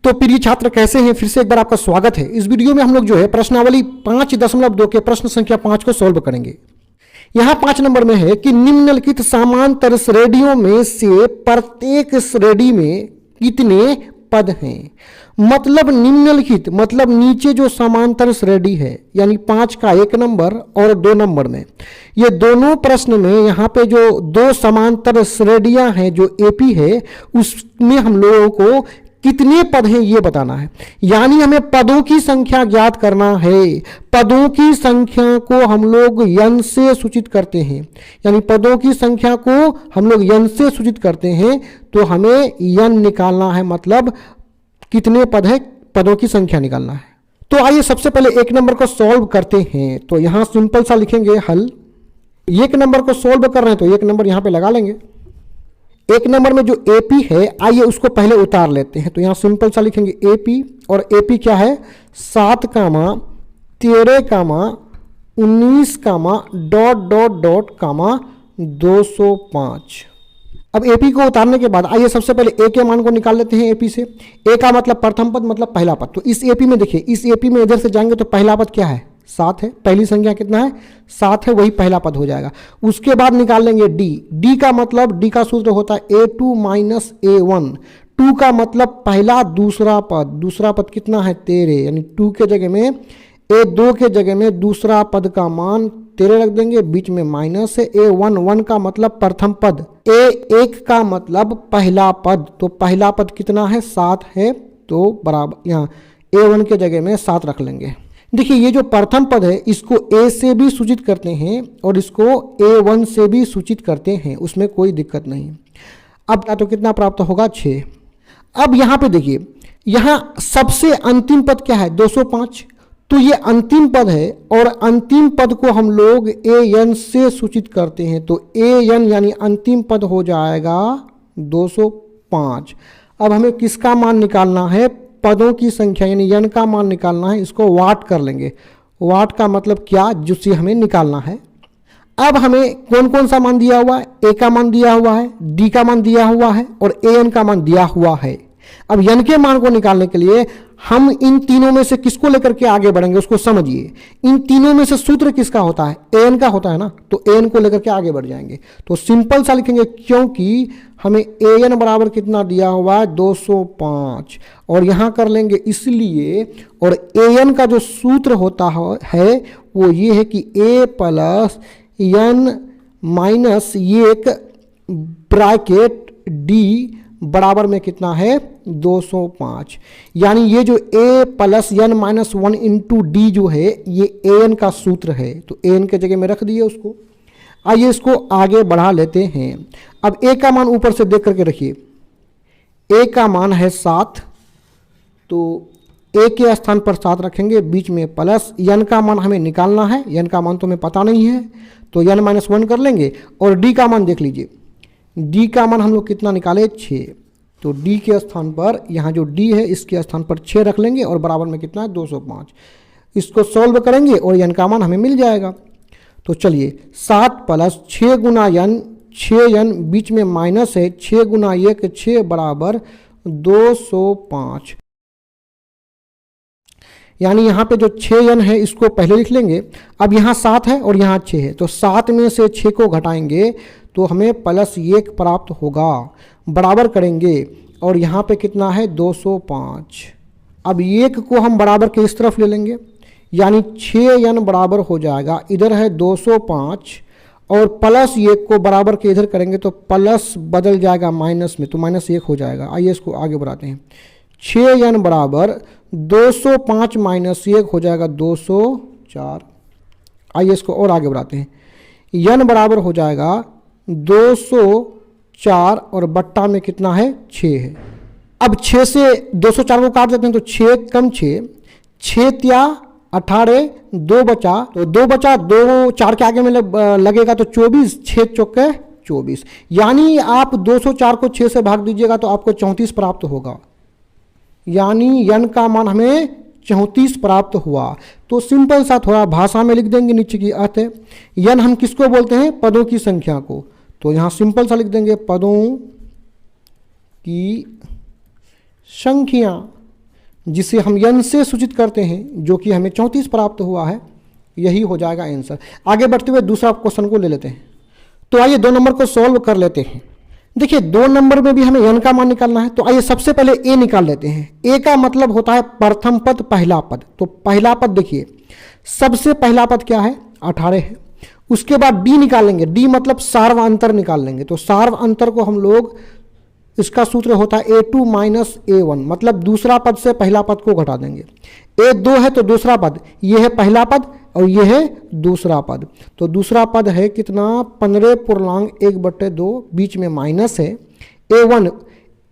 तो प्रिय छात्र कैसे हैं, फिर से एक बार आपका स्वागत है। इस वीडियो में हम लोग जो है प्रश्नावली 5.2 के प्रश्न संख्या 5 को सॉल्व करेंगे। यहाँ 5 नंबर में है कि निम्नलिखित समांतर श्रेणियों में से प्रत्येक श्रेणी में कितने पद हैं। मतलब निम्नलिखित मतलब नीचे जो समांतर श्रेणी है यानी 5 का 1 नंबर और 2 नंबर में, ये दोनों प्रश्न में यहाँ पे जो दो समांतर श्रेणियां हैं जो एपी है उसमें हम लोगों को कितने पद हैं ये बताना है। यानी हमें पदों की संख्या ज्ञात करना है। पदों की संख्या को हम लोग यन से सूचित करते हैं, यानी पदों की संख्या को हम लोग यन से सूचित करते हैं तो हमें यन निकालना है, मतलब कितने पद है पदों की संख्या निकालना है। तो आइए सबसे पहले 1 नंबर को सॉल्व करते हैं। तो यहां सिंपल सा लिखेंगे हल। 1 नंबर को सॉल्व कर रहे हैं तो 1 नंबर यहां पे लगा लेंगे। 1 नंबर में जो एपी है आइए उसको पहले उतार लेते हैं। तो यहां सिंपल सा लिखेंगे एपी, और एपी क्या है 7, 13, 19, ... 205। अब एपी को उतारने के बाद आइए सबसे पहले ए के मान को निकाल लेते हैं। एपी से ए का मतलब प्रथम पद मतलब पहला पद। तो इस एपी में देखिए, इस एपी में इधर से जाएंगे तो पहला पद क्या है 7 है, पहली संख्या कितना है 7 है, वही पहला पद हो जाएगा। उसके बाद निकाल लेंगे डी। डी का मतलब डी का सूत्र होता है A2 - A1। 2 का मतलब पहला दूसरा पद कितना है 13, यानी 2 के जगह में A2 के जगह में दूसरा पद का मान 13 रख देंगे, बीच में माइनस है। A1 1 का मतलब प्रथम पद, A1 का मतलब पहला पद, तो पहला पद कितना है 7 है, तो बराबर यहाँ A1 के जगह में 7 रख लेंगे। देखिए ये जो प्रथम पद है इसको A से भी सूचित करते हैं और इसको A1 से भी सूचित करते हैं, उसमें कोई दिक्कत नहीं। अब क्या तो कितना प्राप्त होगा 6। अब यहाँ पे देखिए, यहाँ सबसे अंतिम पद क्या है 205, तो ये अंतिम पद है और अंतिम पद को हम लोग AN से सूचित करते हैं, तो AN यानी अंतिम पद हो जाएगा 205। अब हमें किसका मान निकालना है, पदों की संख्या यानी यन का मान निकालना है। इसको वाट कर लेंगे। वाट का मतलब क्या, जिससे हमें निकालना है। अब हमें कौन कौन सा मान दिया हुआ है, ए का मान दिया हुआ है, डी का मान दिया हुआ है और एन का मान दिया हुआ है। अब यन के मान को निकालने के लिए हम इन तीनों में से किसको लेकर के आगे बढ़ेंगे उसको समझिए। इन तीनों में से सूत्र किसका होता है, एन का होता है ना, तो एन को लेकर के आगे बढ़ जाएंगे। तो सिंपल सा लिखेंगे, क्योंकि हमें एन बराबर कितना दिया हुआ है 205, और यहां कर लेंगे इसलिए। और एन का जो सूत्र होता है वो ये है कि ए प्लस एन माइनस एक ब्रैकेट डी बराबर में कितना है 205। यानी ये जो a plus n minus 1 into d जो है ये एन का सूत्र है, तो एन के जगह में रख दिए उसको। आइए इसको आगे बढ़ा लेते हैं। अब a का मान ऊपर से देख करके रखिए, a का मान है 7, तो a के स्थान पर 7 रखेंगे, बीच में प्लस n का मान हमें निकालना है। n का मान तो हमें पता नहीं है तो n माइनस 1 कर लेंगे। और d का मान देख लीजिए, d का मान हम लोग कितना निकाले 6, तो d के स्थान पर यहाँ जो d है इसके स्थान पर 6 रख लेंगे और बराबर में कितना है 205। इसको सॉल्व करेंगे और n का मान हमें मिल जाएगा। तो चलिए 7 प्लस 6 गुना n, 6n बीच में माइनस है, 6 गुना 1 6 बराबर 205। यानी यहाँ पे जो 6n है इसको पहले लिख लेंगे। अब यहाँ 7 है और यहाँ 6 है, तो 7 में से 6 को घटाएंगे तो हमें प्लस 1 प्राप्त होगा, बराबर करेंगे और यहाँ पे कितना है 205। अब 1 को हम बराबर के इस तरफ ले लेंगे, यानी 6n बराबर हो जाएगा, इधर है 205 और प्लस 1 को बराबर के इधर करेंगे तो प्लस बदल जाएगा माइनस में, तो माइनस 1 हो जाएगा। आइए इसको आगे बढ़ाते हैं। 6n बराबर 205 माइनस 1 हो जाएगा 204। आइए इसको और आगे बढ़ाते हैं। n बराबर हो जाएगा 204 और बट्टा में कितना है 6 है। अब 6 से 204 को काट देते हैं तो 6 कम 6 त्या 18, 2 बचा, तो 2 बचा, 2 4 के आगे में लगेगा तो 24, 6 चौके 24। यानी आप 204 को 6 से भाग दीजिएगा तो आपको 34 प्राप्त होगा, यानी n का मान हमें 34 प्राप्त हुआ। तो सिंपल सा थोड़ा भाषा में लिख देंगे नीचे की अर्थ है। n हम किसको बोलते हैं, पदों की संख्या को, तो यहाँ सिंपल सा लिख देंगे पदों की संख्या। जिसे हम n से सूचित करते हैं, जो कि हमें 34 प्राप्त हुआ है, यही हो जाएगा आंसर। आगे बढ़ते हुए दूसरा क्वेश्चन को ले लेते हैं। तो आइए 2 नंबर को सॉल्व कर लेते हैं। देखिए 2 नंबर में भी हमें n का मान निकालना है, तो आइए सबसे पहले a निकाल लेते हैं। a का मतलब होता है प्रथम पद पहला पद। तो पहला पद देखिए, सबसे पहला पद क्या है, 18 है। उसके बाद d निकालेंगे, d मतलब सार्व अंतर निकाल लेंगे। तो सार्व अंतर को हम लोग, इसका सूत्र होता है a2 माइनस a1, मतलब दूसरा पद से पहला पद को घटा देंगे। a2 है तो दूसरा पद, ये है पहला पद और ये है दूसरा पद। तो दूसरा पद है कितना, 15.1/2, बीच में माइनस है। a1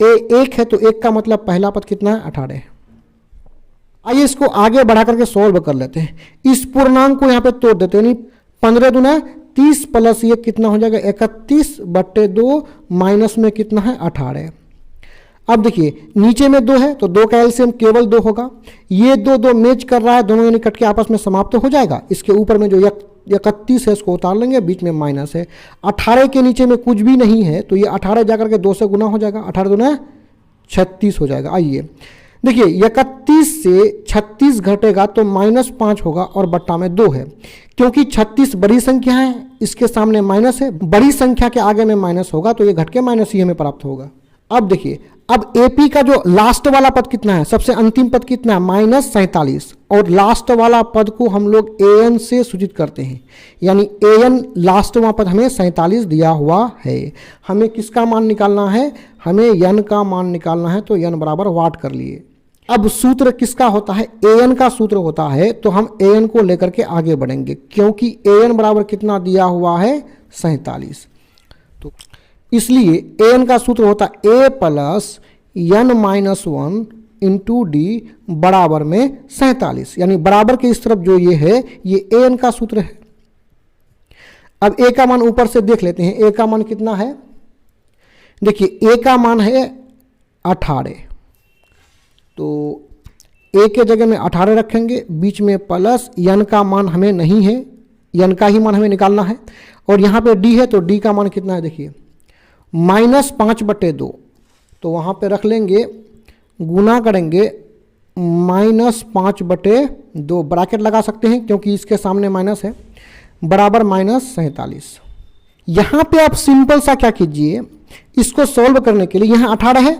a1 है तो 1 का मतलब पहला पद कितना है, 18 है। आइए इसको आगे बढ़ा करके सॉल्व कर लेते हैं। इस पूर्णांक को यहाँ पे तोड़ देते हैं, यानी 15 दूना 30 प्लस ये कितना हो जाएगा, 31/2, माइनस में कितना है, 18। अब देखिए नीचे में 2 है तो 2 का एलसीएम केवल 2 होगा। ये 2 मैच कर रहा है, दोनों यानी कट के आपस में समाप्त हो जाएगा। इसके ऊपर में जो 31 है इसको उतार लेंगे, बीच में माइनस है। 18 के नीचे में कुछ भी नहीं है तो ये 18 जाकर के 2 से गुना हो जाएगा, 18 दूना 36 हो जाएगा। आइए देखिए 31 से 36 घटेगा तो -5 होगा और बट्टा में 2 है। क्योंकि 36 बड़ी संख्या है, इसके सामने माइनस है, बड़ी संख्या के आगे में माइनस होगा तो ये घट के माइनस ही हमें प्राप्त होगा। अब देखिए, अब एपी का जो लास्ट वाला पद कितना है, सबसे अंतिम पद कितना है, -47, और लास्ट वाला पद को हम लोग an से सूचित करते हैं, यानी an लास्ट वाला पद हमें 47 दिया हुआ है। हमें किसका मान निकालना है, हमें n का मान निकालना है। तो n बराबर वाट कर लिए। अब सूत्र किसका होता है, an का सूत्र होता है। तो हम an को लेकर के आगे बढ़ेंगे, क्योंकि an बराबर कितना दिया हुआ है, 47। तो इसलिए an का सूत्र होता है a plus n-1 into D बराबर में 47, यानी बराबर के इस तरफ जो ये है ये an का सूत्र है। अब a का मान ऊपर से देख लेते हैं, a का मान कितना है, देखिए a का मान है 18, तो a के जगह में 18 रखेंगे, बीच में प्लस n का मान हमें नहीं है, n का ही मान हमें निकालना है। और यहाँ पे d है तो d का मान कितना है, देखिए -5/2, तो वहाँ पे रख लेंगे, गुना करेंगे -5/2, ब्रैकेट लगा सकते हैं क्योंकि इसके सामने माइनस है, बराबर -47। यहाँ पे आप सिंपल सा क्या कीजिए, इसको सॉल्व करने के लिए यहाँ 18 है,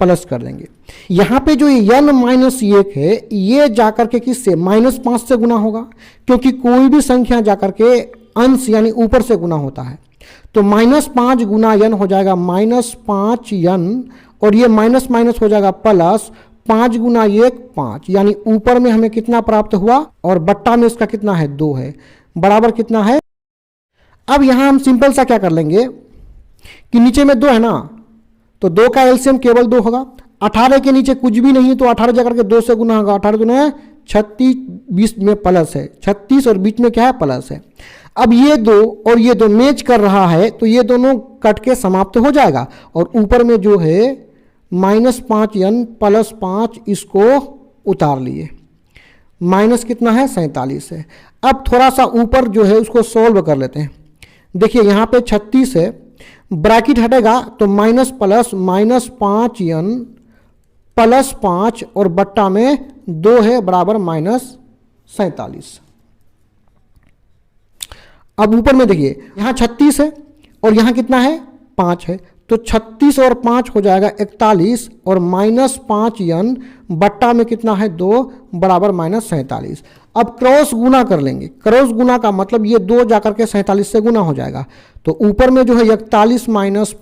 प्लस कर देंगे। यहाँ पे जो n-1 है ये जाकर के किससे, -5 से गुना होगा, क्योंकि कोई भी संख्या जाकर के अंश यानी ऊपर से गुना होता है। तो -5 गुना n हो जाएगा -5n, और ये माइनस माइनस हो जाएगा प्लस, 5 गुना 1 5, यानी ऊपर में हमें कितना प्राप्त हुआ और बट्टा में इसका कितना है, 2 है, बराबर कितना है। अब यहाँ हम सिंपल सा क्या कर लेंगे कि नीचे में 2 है ना, तो 2 का एलसीएम केवल 2 होगा। 18 के नीचे कुछ भी नहीं है तो 18 जाकर के 2 से गुना होगा, 18 गुना 36, 20 में प्लस है 36 और बीच में क्या है, प्लस है। अब ये 2 और ये 2 मैच कर रहा है तो ये दोनों कट के समाप्त हो जाएगा, और ऊपर में जो है -5n + 5 इसको उतार लिए, माइनस कितना है, 47 है। अब थोड़ा सा ऊपर जो है उसको सॉल्व कर लेते हैं। देखिए यहाँ पे 36 है, ब्रैकेट हटेगा तो माइनस प्लस -5n + 5 और बट्टा में 2 है, बराबर -47। अब ऊपर में देखिए यहाँ 36 है और यहाँ कितना है, 5 है, तो 36 और 5 हो जाएगा 41, और -5n बट्टा में कितना है, 2, बराबर -47। अब क्रॉस गुना कर लेंगे, क्रॉस गुना का मतलब ये 2 जाकर के 47 से गुना हो जाएगा, तो ऊपर में जो है 41 -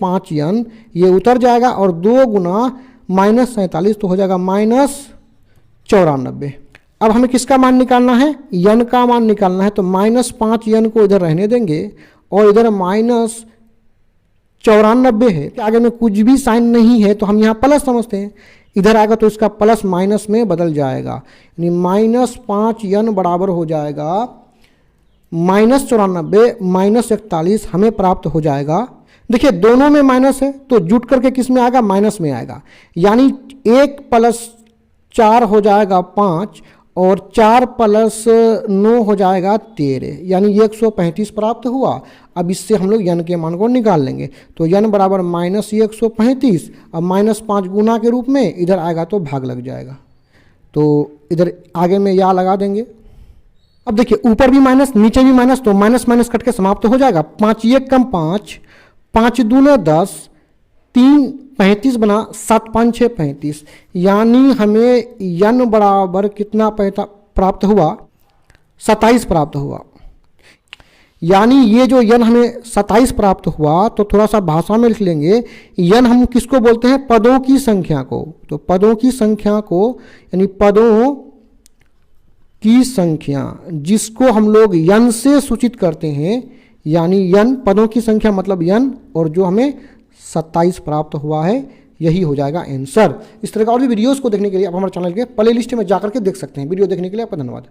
5n ये उतर जाएगा, और 2 गुना -47 तो हो जाएगा -94। अब हमें किसका मान निकालना है, n का मान निकालना है। तो -5n को इधर रहने देंगे और इधर -94 है, आगे में कुछ भी साइन नहीं है तो हम यहाँ प्लस समझते हैं, इधर आएगा तो इसका प्लस माइनस में बदल जाएगा, यानी -5n बराबर हो जाएगा -94 -41 हमें प्राप्त हो जाएगा। देखिए दोनों में माइनस है तो जुट करके किस में आएगा, माइनस में आएगा, यानी 1 + 4 हो जाएगा 5 और 4 + 9 हो जाएगा 13, यानी 135 प्राप्त हुआ। अब इससे हम लोग n के मान को निकाल लेंगे, तो n बराबर -135, अब -5 गुना के रूप में इधर आएगा तो भाग लग जाएगा। तो इधर आगे में या लगा देंगे। अब देखिए ऊपर भी माइनस नीचे भी माइनस, तो माइनस माइनस कट के समाप्त हो जाएगा। 5 एक कम 5, 5 दूने 10, 3 35 बना 7 5 6 35, यानी हमें n बराबर कितना प्राप्त हुआ, 27 प्राप्त हुआ। यानी ये जो n हमें 27 प्राप्त हुआ, तो थोड़ा सा भाषा में लिख लेंगे, n हम किसको बोलते हैं, पदों की संख्या को। तो पदों की संख्या को यानी पदों की संख्या जिसको हम लोग n से सूचित करते हैं, यानी n पदों की संख्या मतलब n, और जो हमें 27 प्राप्त हुआ है, यही हो जाएगा आंसर। इस तरह का और भी वीडियोस को देखने के लिए आप हमारे चैनल के प्ले लिस्ट में जाकर के देख सकते हैं। वीडियो देखने के लिए आपका धन्यवाद।